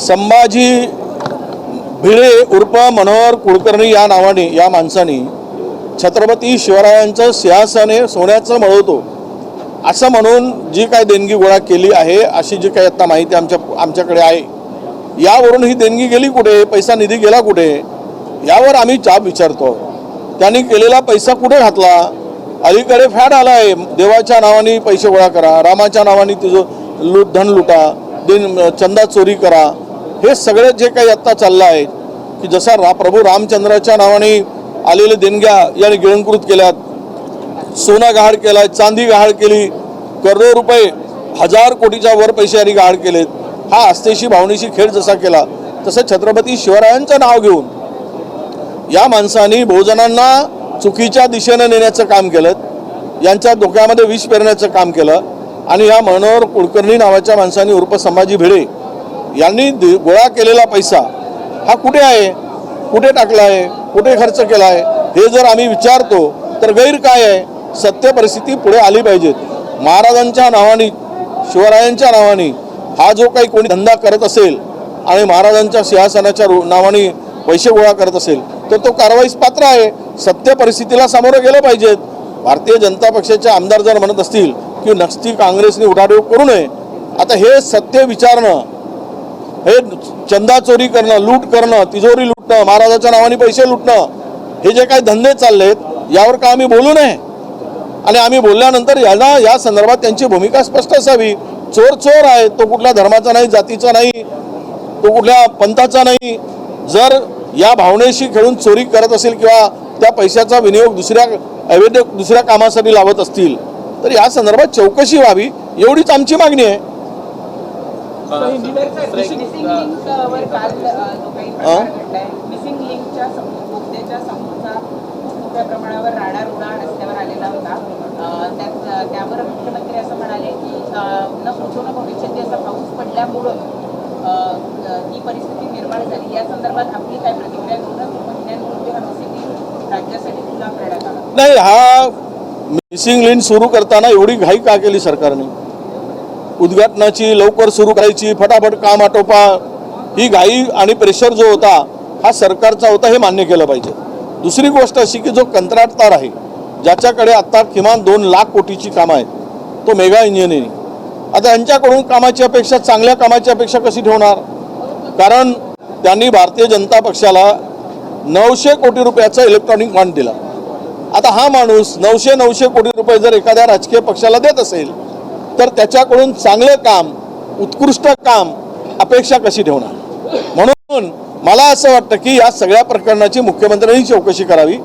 संभाजी भिडे उर्फ मनोहर कुलकर्णी या नावाने या माणसाने छत्रपती शिवरायांचं सिंहासन हे सोन्याचं मळवतो असं म्हणून जी काय देणगी गोळा केली आहे, अशी जी काही आता माहिती आमच्याकडे आहे, यावरून ही देणगी गेली कुठे, पैसा निधी गेला कुठे, यावर आम्ही जाब विचारतो। त्यांनी केलेला पैसा कुठे घातला? अलीकडे फॅड आला आहे, देवाच्या नावाने पैसे गोळा करा, रामाच्या नावाने तुझं धन लुटा, चंदा चोरी करा, हे सगळे जे काही आत्ता चाललं आहे की जसा प्रभू रामचंद्राच्या नावाने आलेले देणग्या याने गिळंकृत केल्यात, सोना गहाळ केला, चांदी गहाळ केली, करोडो रुपये, 1000 कोटीच्या वर पैसे यांनी गहाळ केलेत। हा आस्थेशी भावनेशी खेळ जसा केला तसं छत्रपती शिवरायांचं नाव घेऊन या माणसांनी बहुजनांना चुकीच्या दिशेने नेण्याचं काम केलं, यांच्या डोक्यामध्ये विष पेरण्याचं काम केलं। आणि या मनोहर कुलकर्णी नावाच्या माणसांनी उर्फ संभाजी भिडे यांनी गोळा केलेला पैसा हा कुठे आहे, कुठे टाकला आहे, कुठे खर्च केला आहे, हे जर आम्ही विचारतो तर गैर काय आहे? सत्य परिस्थिती पुढे आली पाहिजे। महाराजांच्या नावाने, शिवरायांच्या नावाने हा जो काही कोणी धंदा करत असेल आणि महाराजांच्या सिंहासनाच्या नावाने पैसे गोळा करत असेल तर तो कारवाईस पात्र आहे। सत्य परिस्थितीला सामोरं गेलं पाहिजे। भारतीय जनता पक्षाचे आमदार जर म्हणत असतील की नक्की काँग्रेसने उठाठेव करू नये, आता हे सत्य विचारणं, हे चंदा चोरी करणं, लूट करणं, तिजोरी लुटणं, महाराजाच्या नावाने पैसे लुटणं, हे जे काही धंदे चाललेत यावर का आम्ही बोलू नये? आणि आम्ही बोलल्यानंतर या संदर्भात त्यांची भूमिका स्पष्ट असावी। चोर चोर आहे, तो कुठल्या धर्माचा नाही, जातीचा नाही, तो कुठल्या पंथाचा नाही। जर या भावनेशी खेळून चोरी करत असेल किंवा त्या पैशाचा विनियोग दुसऱ्या कामासाठी लावत असतील तर या संदर्भात चौकशी व्हावी, एवढीच आमची मागणी आहे। प्रमाणावर राडा रुडा रस्त्यावर आलेला होता, त्यावर मुख्यमंत्री असं म्हणाले की न भूतो न भविष्यती असा पाऊस पडल्यामुळं ही परिस्थिती निर्माण झाली। या संदर्भात आपली काय प्रतिक्रिया? 2 महिन्यांपूर्वी हा मिसिंग लिंक राज्यासाठी खुला करण्यात आला नाही। हा मिसिंग लिंक सुरू करताना एवढी घाई का केली सरकारने? उद्घाटनाची लवकर सुरू करायची, फटाफट काम आटोपा, ही घाई आणि प्रेशर जो होता हा सरकारचा होता, हे मान्य केलं पाहिजे। दुसरी गोष्ट अशी की जो कंत्राटदार आहे, ज्याच्याकडे आता किमान 2 लाख कोटीची कामं आहेत, तो मेगा इंजिनिअरिंग, आता यांच्याकडून कामाची अपेक्षा, चांगल्या कामाची अपेक्षा कशी ठेवणार? कारण त्यांनी भारतीय जनता पक्षाला 900 कोटी रुपयाचा इलेक्ट्रॉनिक बॉन्ड दिला। आता हा माणूस 900 कोटी रुपये जर एखाद्या राजकीय पक्षाला देत असेल तर त्याच्याकडून चांगलं काम, उत्कृष्ट काम अपेक्षा कशी ठेवणार? म्हणून मला असं वाटतं की या सगळ्या प्रकरणाची मुख्यमंत्र्यांनी चौकशी करावी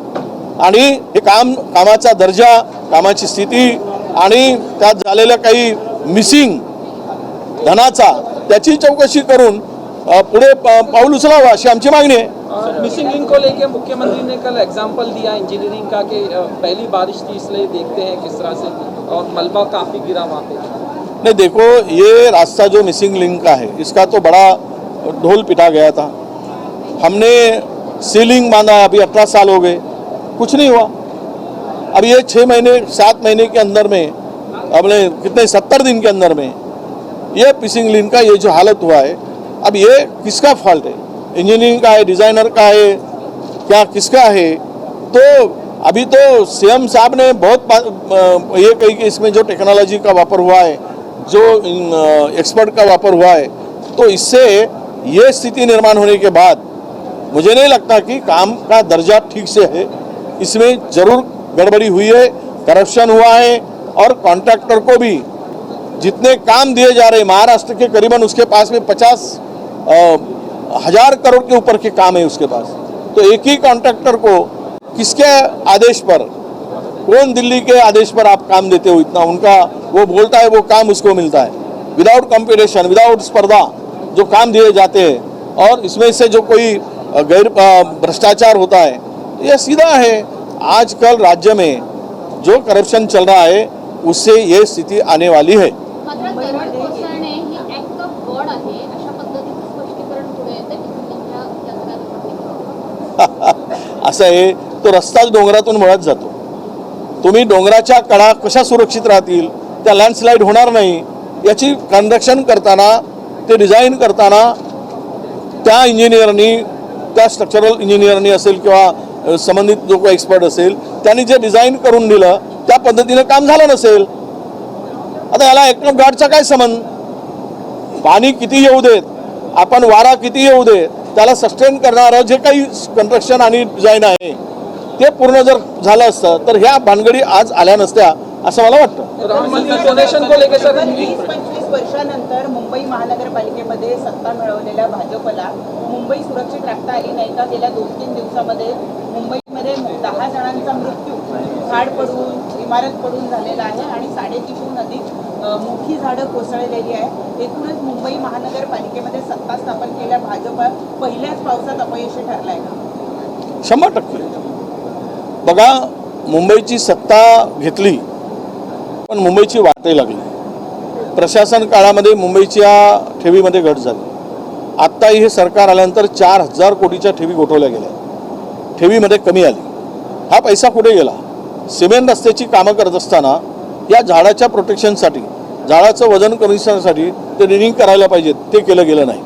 आणि हे कामाचा दर्जा, कामाची स्थिती आणि त्यात झालेल्या काही मिसिंग धनाचा त्याची चौकशी करून पुढे पाऊल उचलावा, अशी आमची मागणी है। मिसिंग लिंक को लेकर मुख्यमंत्री ने कल एग्जाम्पल दिया इंजीनियरिंग का कि पहली बारिश थी इसलिए देखते हैं किस तरह से, और मलबा काफ़ी गिरा वहाँ पे। नहीं देखो, ये रास्ता जो मिसिंग लिंक का है इसका तो बड़ा ढोल पिटा गया था। हमने सीलिंग बांधा, अभी 18 साल हो गए, कुछ नहीं हुआ। अब ये 6 महीने 7 महीने के अंदर में, अपने कितने 70 दिन के अंदर में ये मिसिंग लिंक का ये जो हालत हुआ है, अब ये किसका फॉल्ट है? इंजीनियरिंग का है, डिज़ाइनर का है, क्या किसका है? तो अभी तो सीएम साहब ने बहुत ये कही कि इसमें जो टेक्नोलॉजी का वापर हुआ है, जो एक्सपर्ट का वापर हुआ है, तो इससे ये स्थिति निर्माण होने के बाद मुझे नहीं लगता कि काम का दर्जा ठीक से है। इसमें ज़रूर गड़बड़ी हुई है, करप्शन हुआ है, और कॉन्ट्रैक्टर को भी जितने काम दिए जा रहे हैं, महाराष्ट्र के करीबन उसके पास में 50,000 करोड़ के ऊपर के काम है उसके पास। तो एक ही कॉन्ट्रैक्टर को किसके आदेश पर, कौन दिल्ली के आदेश पर आप काम देते हो इतना? उनका वो बोलता है वो काम उसको मिलता है, विदाउट कंपटीशन, विदाउट स्पर्धा जो काम दिए जाते हैं, और इसमें से जो कोई गैर भ्रष्टाचार होता है, यह सीधा है। आजकल राज्य में जो करप्शन चल रहा है उससे ये स्थिति आने वाली है। असं आहे, तो रस्ताच डोंगरातून मुळात जातो। तुम्ही डोंगराच्या कडा कशा सुरक्षित राहतील, त्या लँडस्लाइड होणार नाही याची कन्स्ट्रक्शन करताना, ते डिझाईन करताना त्या इंजिनियरनी, त्या स्ट्रक्चरल इंजिनियरनी असेल किंवा संबंधित जो काही एक्सपर्ट असेल त्यांनी जे डिझाईन करून दिलं त्या पद्धतीनं काम झालं नसेल. आता याला एकम गार्डचा काय संबंध? पाणी किती येऊ देत, आपण वारा किती येऊ दे, त्याला सस्टेन करणारं जे काही कन्स्ट्रक्शन आणि डिझाईन आहे ते पूर्ण जर झालं असतं तर ह्या भानगडी आज आल्या नसत्या असं मला वाटतं. डोनेशन को लेकर सर 20-25 वर्षानंतर मुंबई महानगरपालिकेमध्ये सत्ता मिळवलेल्या भाजपला मुंबई सुरक्षित राखता आली नाही का? गेल्या 2-3 दिवसामध्ये मुंबईमध्ये 10 जणांचा मृत्यू झाड पडून, इमारत पडून झालेला आहे आणि 350हून अधिक मोठी झाडं कोसळलेली आहे. एकूणच मुंबई महानगरपालिकेमध्ये सत्ता स्थापन केल्या भाजप पहिल्याच पावसात अपयशी ठरलाय का? 100%. बघा, मुंबईची सत्ता घेतली पण मुंबईची वाटही लागली. प्रशासन काळामध्ये मुंबईच्या ठेवीमध्ये घट झाली. आत्ताही हे सरकार आल्यानंतर 4,000 कोटीच्या ठेवी गोठवल्या गेल्या. ठेवीमध्ये कमी आली. हा पैसा कुठे गेला? सिमेंट रस्त्याची कामं करत असताना या झाडाच्या प्रोटेक्शनसाठी, झाडाचं वजन कमी करण्यासाठी ते रिनिंग करायला पाहिजेत, ते केलं गेलं नाही.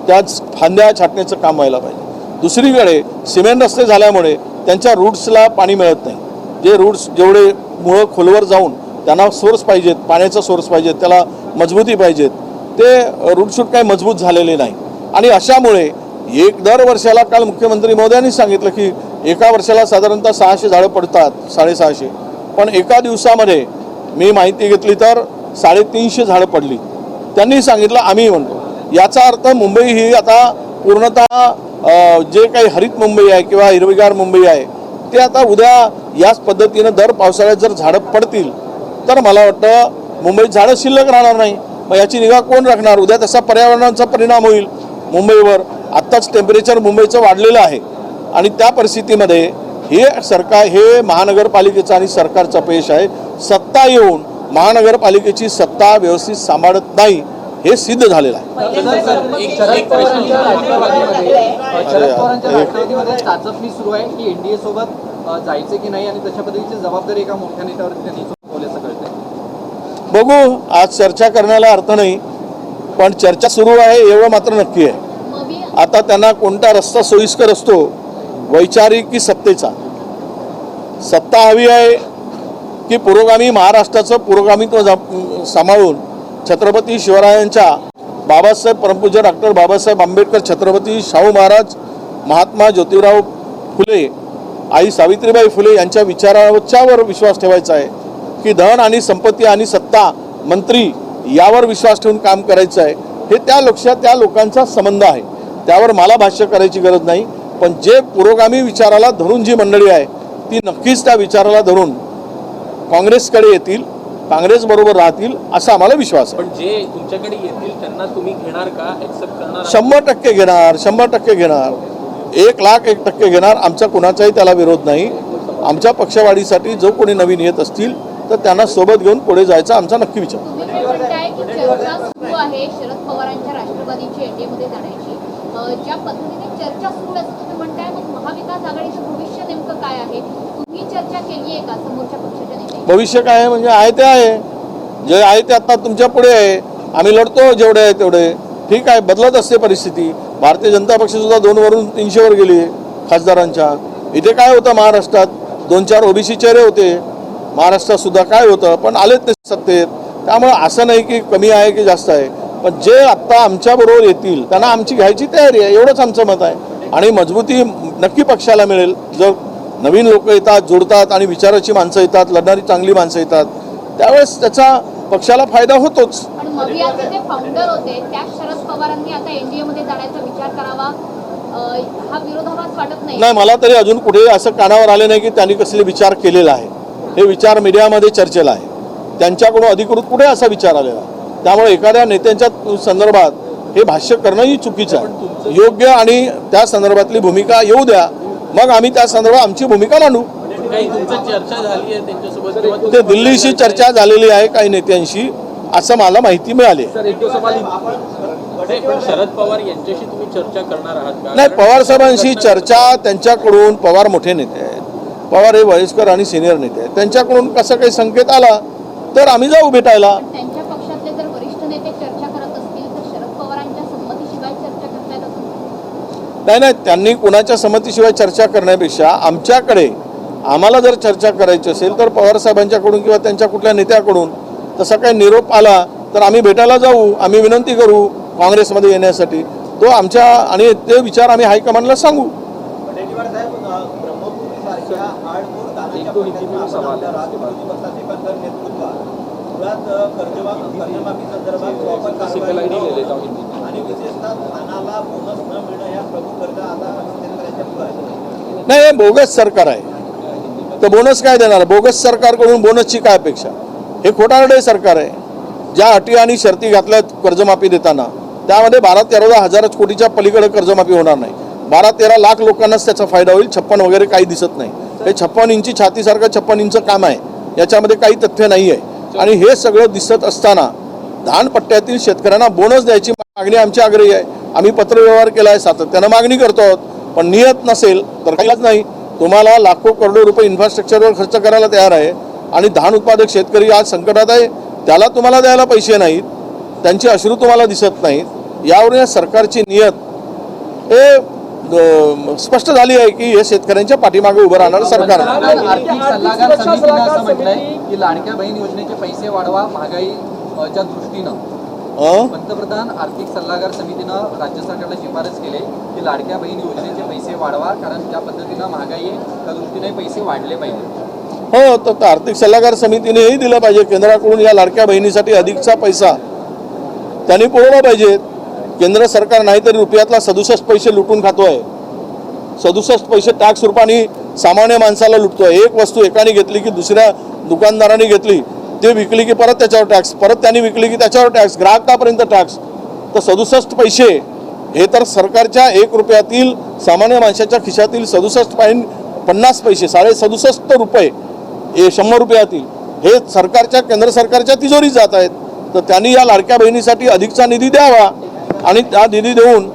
त्याच फांद्या छाटण्याचं काम व्हायला पाहिजे. दुसरीकडे सिमेंट रस्ते झाल्यामुळे त्यांच्या रूट्सला पाणी मिळत नाही. जे रूट्स जेवढे मुळं खोलवर जाऊन त्यांना सोर्स पाहिजेत, पाण्याचा सोर्स पाहिजेत, त्याला मजबूती पाहिजेत, ते रूटशूट काही मजबूत झालेले नाही. आणि अशामुळे दर वर्षाला, काल मुख्यमंत्री महोदयांनी सांगितलं की एका वर्षाला साधारणतः 600 झाडं पडतात, 650. पण एका दिवसामध्ये मी माहिती घेतली तर 350 झाडं पडली. त्यांनी सांगितलं, आम्ही म्हणतो. याचा अर्थ मुंबई ही आता पूर्णतः जे काही हरित मुंबई आहे किंवा हिरवीगार मुंबई आहे ते आता उद्या याच पद्धतीनं दर पावसाळ्यात जर झाडं पडतील तर मला वाटतं मुंबईत झाडं शिल्लक राहणार नाही. मग याची निगा कोण राखणार? उद्या तसा पर्यावरणाचा परिणाम होईल मुंबईवर. आत्ताच टेम्परेचर मुंबईचं वाढलेलं आहे आणि त्या परिस्थितीमध्ये हे सरकार, हे महानगरपालिकेचं आणि सरकारचं अपयश आहे. सत्ता येऊन महानगरपालिकेची सत्ता व्यवस्थित सांभाळत नाही हे सिद्ध झालेलं आहे. शरद पवारांच्या राष्ट्रवादीमध्ये चाचपणी सुरू आहे की एनडीए सोबत जायचे की नाही आणि तशा पद्धतीची जबाबदारी एका मोठ्या नेत्यावरती त्यांनी सोपवल्याचं कळतंय. बघू, आज चर्चा करण्याला अर्थ नाही, पण चर्चा सुरू आहे एवढं मात्र नक्की आहे. आता त्यांना कोणता रस्ता सोयीस्कर असतो, वैचारिक की सत्तेचा? सत्ता हवी आहे की पुरोगामी महाराष्ट्राचं पुरोगामित्व सांभाळून छत्रपती शिवरायांच्या, बाबासाहेब, परमपूज्य डॉक्टर बाबासाहेब आंबेडकर, छत्रपती शाहू महाराज, महात्मा ज्योतिराव फुले, आई सावित्रीबाई फुले यांच्या विचारावर विश्वास ठेवायचा आहे की धन आणि संपत्ती आणि सत्ता, मंत्री यावर विश्वास ठेवून काम करायचं आहे? हे त्या लोकांचा संबंध आहे. त्यावर मला भाष्य करायची गरज नाही. पण जे पुरोगामी विचाराला धरून जी मंडळी आहे ती नक्कीच त्या विचाराला धरून काँग्रेसकडे येतील, काँग्रेसबरोबर राहतील असा आम्हाला विश्वास आहे. पण जे तुमच्याकडे येतील त्यांना तुम्ही घेणार का, ऍक्सेप्ट करणार? 100% घेणार, 100% घेणार, 1,01% घेणार. आमचा कुणाचाही त्याला विरोध नाही. आमच्या पक्षवाढीसाठी जो कोणी नवीन येत असतील तर त्यांना सोबत घेऊन पुढे जायचा आमचा नक्की विचार. चर्चा सुरू आहे शरद पवारांच्या राष्ट्रवादीची एनडीएमध्ये जाण्याची. ज्या पद्धतीने चर्चा सुरू आहे तुम्ही म्हणताय, मग महाविकास आघाडीचं भविष्य नेमकं काय आहे? तुम्ही चर्चा केली आहे का समोरच्या पक्षाच्या नेत्यांनी? भविष्य काय आहे म्हणजे आहे ते आहे, जे आहे ते आता तुमच्या पुढे आहे. आम्ही लढतो जेवढे आहे तेवढे. ठीक आहे, बदलत असते परिस्थिती. भारतीय जनता पक्षसुद्धा 2 वरून 300 वर गेली खासदारांच्या. इथे काय होतं महाराष्ट्रात? 2-4 ओबीसी चेहरे होते. महाराष्ट्रात सुद्धा काय होतं, पण आलेत ते सत्तेत. त्यामुळे असं नाही की कमी आहे की जास्त आहे. पण जे आत्ता आमच्याबरोबर येतील त्यांना आमची घ्यायची तयारी आहे, एवढंच आमचं मत आहे. आणि मजबूती नक्की पक्षाला मिळेल जर नवीन लोक येतात, जोडतात आणि विचाराची माणसं येतात, लढणारी चांगली माणसं येतात, त्यावेळेस त्याचा पक्षाला फायदा होतोच. पण मवियाचे जे फाउंडर होते त्या शरद पवारांनी आता एनडीएमध्ये जाण्याचा विचार करावा, हा विरोधाभास वाटत नाही? नाही, मला तरी अजून कुठे असं कानावर आले नाही की त्यांनी कसले विचार केलेला आहे. हे विचार मीडियामध्ये चर्चेला आहे. त्यांच्याकडून अधिकृत कुठे असा विचार आलेला आहे? त्यामुळे एखाद्या नेत्यांच्या संदर्भात हे भाष्य करणंही चुकीचं आहे. योग्य आणि त्या संदर्भातली भूमिका येऊ द्या, मग आम्ही त्या संदर्भात आमची भूमिका मांडू. काही तुमची चर्चा झाली आहे त्यांच्यासोबत? ते दिल्लीशी चर्चा झालेली आहे काही नेत्यांशी, असं मला माहिती मिळाली. सर एक दो सवाल पण शरद पवार यांच्याशी तुम्ही चर्चा करणार आहात का? नाही, पवार साहेबांशी चर्चा त्यांच्याकडून, पवार मोठे नेते आहेत, पवार हे वयस्कर आणि सिनियर नेते आहेत, त्यांच्याकडून कसा काही संकेत आला तर आम्ही जाऊ भेटायला. त्यांच्या पक्षातले जर वरिष्ठ नेते चर्चा करत असतील तर शरद पवारांच्या संमतीशिवाय चर्चा करतायत असं नाही, त्यांनी कुणाच्या संमतीशिवाय चर्चा करण्यापेक्षा आम्हाला जर चर्चा करायची असेल तर पवारसाहेबांच्याकडून किंवा त्यांच्या कुठल्या नेत्याकडून तसा काही निरोप आला तर आम्ही भेटायला जाऊ, आम्ही विनंती करू काँग्रेसमध्ये येण्यासाठी. तो आमच्या आणि ते विचार आम्ही हायकमांडला सांगू. एक दो हिंदी में सवाल है उसके बाद सिंगल आईडी ले लेता हूँ हिंदी में. नाही, हे बोगस सरकार आहे तर बोनस काय देणार? बोगस सरकारकडून बोनसची काय अपेक्षा? हे खोटारडे सरकार आहे. ज्या अटी आणि शर्ती घातल्यात कर्जमाफी देताना त्यामध्ये 12-13 हजार कोटीच्या पलीकडे कर्जमाफी होणार नाही. 12-13 लाख लोकांनाच त्याचा फायदा होईल. 56 वगैरे काही दिसत नाही. हे 56 इंची छातीसारखं 56 इंच काम आहे, याच्यामध्ये काही तथ्य नाही आहे. आणि हे सगळं दिसत असताना धानपट्ट्यातील शेतकऱ्यांना बोनस द्यायची मागणी आमची आग्रही आहे. आम्ही पत्रव्यवहार केला आहे, सातत्यानं मागणी करतो आहोत. पण नियत नसेल तर काहीच नाही. तुम्हाला लाखो करोडो रुपये इन्फ्रास्ट्रक्चरवर खर्च करायला तयार आहे आणि धान उत्पादक शेतकरी आज संकटात आहे, त्याला तुम्हाला द्यायला पैसे नाहीत, त्यांची अश्रू तुम्हाला दिसत नाहीत. यावरून या सरकारची नियत हे स्पष्ट झाली आहे की हे शेतकऱ्यांच्या पाठीमागे उभं राहणार सरकार आहे. आर्थिक सल्लागार समितीने असं म्हटलंय की लाडक्या बहीण योजनेचे पैसे वाढवा महागाईच्या दृष्टीनं. पंतप्रधान आर्थिक सल्लागार समितीनं राज्य सरकारला शिफारस केली की लाडक्या बहीण योजनेचे पैसे वाढवा, कारण ज्या पद्धतीनं महागाई आहे त्या दृष्टीने पैसे वाढले पाहिजे. हो, तर आर्थिक सल्लागार समितीनेही दिलं पाहिजे. केंद्राकडून या लाडक्या बहिणीसाठी अधिकचा पैसा त्यांनी पुरवला पाहिजे. केंद्र सरकार नाहीतरी रुपयातला 67 पैसे लुटून खातोय. 67 पैसे टॅक्स रूपाने सामान्य माणसाला लुटतोय. एक वस्तू एकाने घेतली की दुसऱ्या दुकानदाराने घेतली, ते विकली की परत त्याच्यावर टॅक्स, परत त्यांनी विकली की त्याच्यावर टॅक्स, ग्राहकापर्यंत टॅक्स. तर 67 पैसे हे तर सरकारच्या 1 रुपयातील सामान्य माणसाच्या खिशातील 67.50 पैसे, 67.5 रुपये हे 100 रुपयातील हे सरकारच्या केंद्र सरकारच्या तिजोरीत जात आहेत. तर त्यांनी या लाडक्या बहिणीसाठी अधिकचा निधी द्यावा आणि त्या निधी देऊन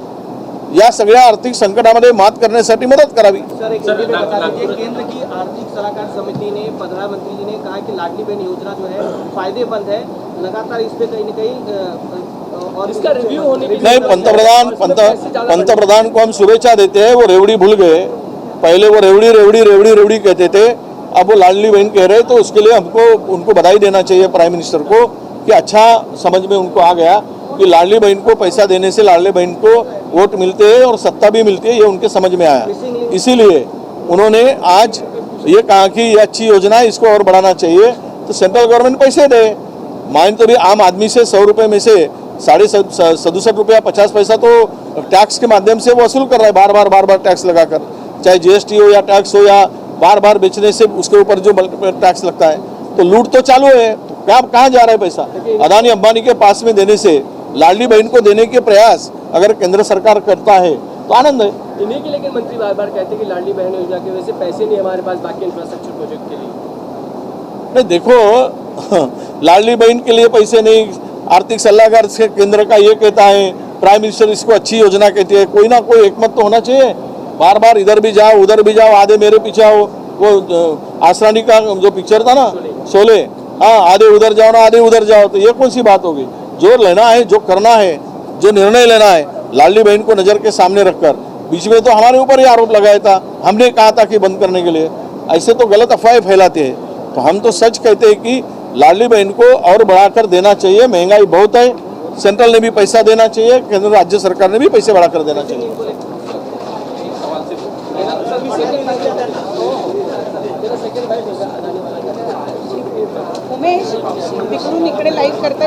या सगळ्या आर्थिक संकटामध्ये मात करण्यासाठी मदत करावी. केंद्र की आर्थिक सलाहकार समिति ने प्रधानमंत्री जी ने कहा कि लाडली बहन योजना जो है फायदेमंद है, लगातार इस पे कहीं न कहीं और इसका रिव्यू होने की नहीं. पंतप्रधान को हम शुभेच्छा देते हैं. वो रेवड़ी भूल गए. पहले वो रेवड़ी रेवड़ी रेवड़ी रेवड़ी कहते थे, अब वो लाडली बहन कह रहे. तो उसके लिए उनको बधाई देना चाहिए प्राइम मिनिस्टर को कि अच्छा समझ में उनको आ गया कि लाडली बहन को पैसा देने से लाडली बहन को वोट मिलते हैं और सत्ता भी मिलती है, ये उनके समझ में आया. इसीलिए उन्होंने आज ये कहा कि ये अच्छी योजना है, इसको और बढ़ाना चाहिए. तो सेंट्रल गवर्नमेंट पैसे दे. मान तो भी आम आदमी से 100 रुपये में से 67 रुपया 50 पैसा तो टैक्स के माध्यम से वसूल कर रहा है, बार बार टैक्स लगाकर, चाहे GST हो या टैक्स हो या बार बेचने से उसके ऊपर जो टैक्स लगता है. तो लूट तो चालू है. तो क्या कहाँ जा रहा है पैसा? अदानी अंबानी के पास में देने से लाडली बहन को देने के प्रयास अगर केंद्र सरकार करता है तो आनंद है. इन्हीं के लेकिन मंत्री बार बार कहते हैं कि लाडली बहन योजना की वजह से पैसे नहीं हमारे पास बाकी इंफ्रास्ट्रक्चर प्रोजेक्ट के लिए. नहीं, देखो लाडली बहन के लिए पैसे नहीं. आर्थिक सलाहकार से केंद्र का ये कहता है, प्राइम मिनिस्टर इसको अच्छी योजना कहती है. कोई ना कोई एकमत तो होना चाहिए. बार इधर भी जाओ उधर भी जाओ, आधे मेरे पीछे आओ. वो आसरानी का जो पिक्चर था ना, शोले, हाँ, आधे उधर जाओ ना आधे उधर जाओ. तो ये कौन सी बात होगी? जो लेना है, जो करना है, जो निर्णय लेना है, लाडली बहन को नज़र के सामने रखकर. बीच में तो हमारे ऊपर ही आरोप लगाया था, हमने कहा था कि बंद करने के लिए. ऐसे तो गलत अफवाहें फैलाते हैं. तो हम तो सच कहते हैं कि लाडली बहन को और बढ़ाकर देना चाहिए. महंगाई बहुत है, सेंट्रल ने भी पैसा देना चाहिए, केंद्र राज्य सरकार ने भी पैसे बढ़ाकर देना चाहिए. उमेश, तिकडून इकडे लाईव्ह करता